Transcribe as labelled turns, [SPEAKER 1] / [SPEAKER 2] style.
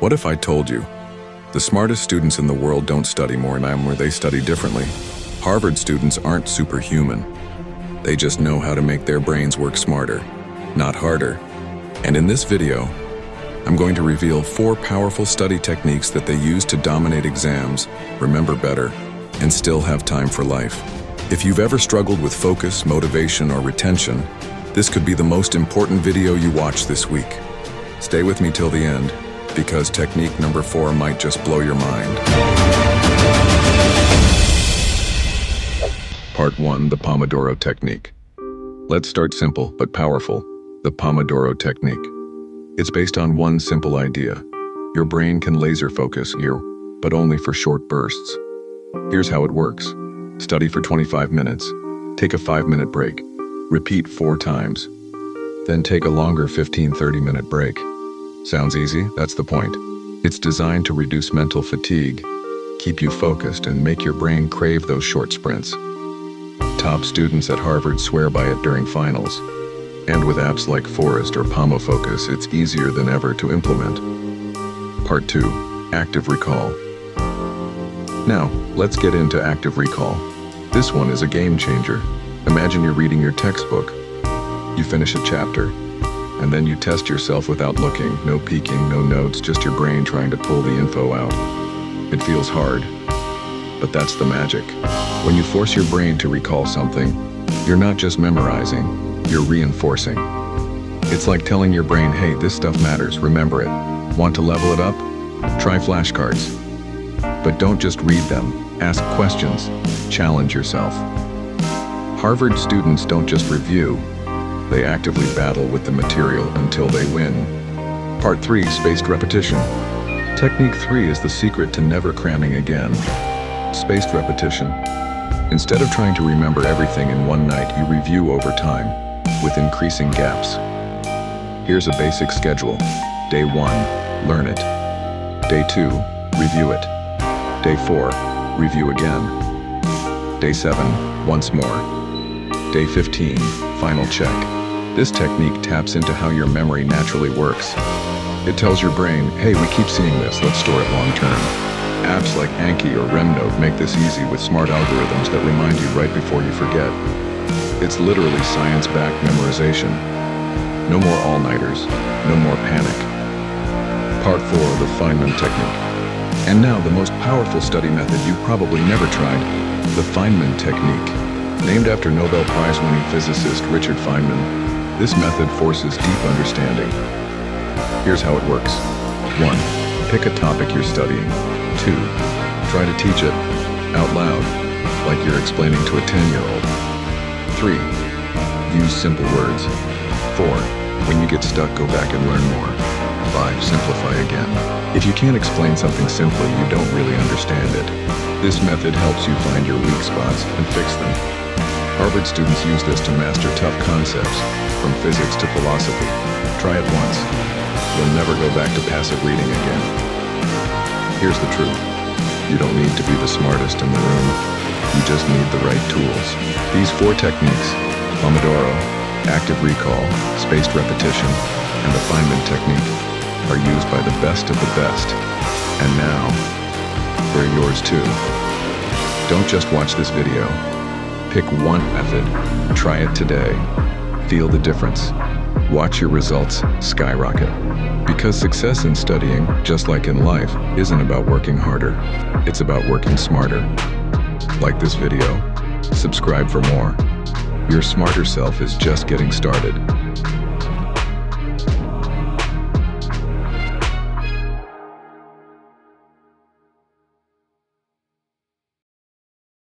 [SPEAKER 1] What if I told you the smartest students in the world don't study more than where they study differently? Harvard students aren't superhuman. They just know how to make their brains work smarter, not harder. And in this video, I'm going to reveal 4 powerful study techniques that they use to dominate exams, remember better, and still have time for life. If you've ever struggled with focus, motivation, or retention, this could be the most important video you watch this week. Stay with me till the end, because technique number 4 might just blow your mind. Part 1, the Pomodoro Technique. Let's start simple but powerful, the Pomodoro Technique. It's based on one simple idea. Your brain can laser focus here, but only for short bursts. Here's how it works. Study for 25 minutes. Take a 5-minute break. Repeat 4 times. Then take a longer 15-30-minute break. Sounds easy? That's the point. It's designed to reduce mental fatigue, keep you focused, and make your brain crave those short sprints. Top students at Harvard swear by it during finals. And with apps like Forest or PomoFocus, it's easier than ever to implement. Part 2, Active Recall. Now, let's get into active recall. This one is a game changer. Imagine you're reading your textbook. You finish a chapter, and then you test yourself without looking. No peeking, no notes, just your brain trying to pull the info out. It feels hard, but that's the magic. When you force your brain to recall something, you're not just memorizing, you're reinforcing. It's like telling your brain, hey, this stuff matters, remember it. Want to level it up? Try flashcards. But don't just read them, ask questions, challenge yourself. Harvard students don't just review, they actively battle with the material until they win. Part 3, Spaced Repetition. Technique 3 is the secret to never cramming again. Spaced repetition. Instead of trying to remember everything in one night, you review over time, with increasing gaps. Here's a basic schedule. Day 1, learn it. Day 2, review it. Day 4, review again. Day 7, once more. Day 15, final check. This technique taps into how your memory naturally works. It tells your brain, hey, we keep seeing this, let's store it long term. Apps like Anki or RemNote make this easy with smart algorithms that remind you right before you forget. It's literally science-backed memorization. No more all-nighters, no more panic. Part 4, the Feynman Technique. And now the most powerful study method you've probably never tried, the Feynman Technique. Named after Nobel Prize-winning physicist Richard Feynman, this method forces deep understanding. Here's how it works. 1. Pick a topic you're studying. 2. Try to teach it out loud, like you're explaining to a 10-year-old. 3. Use simple words. 4. When you get stuck, go back and learn more. 5. Simplify again. If you can't explain something simply, you don't really understand it. This method helps you find your weak spots and fix them. Harvard students use this to master tough concepts, from physics to philosophy. Try it once. You'll never go back to passive reading again. Here's the truth. You don't need to be the smartest in the room. You just need the right tools. These 4 techniques, Pomodoro, active recall, spaced repetition, and the Feynman Technique, are used by the best of the best. And now, they're yours too. Don't just watch this video. Pick one method, try it today, feel the difference. Watch your results skyrocket. Because success in studying, just like in life, isn't about working harder. It's about working smarter. Like this video, subscribe for more. Your smarter self is just getting started.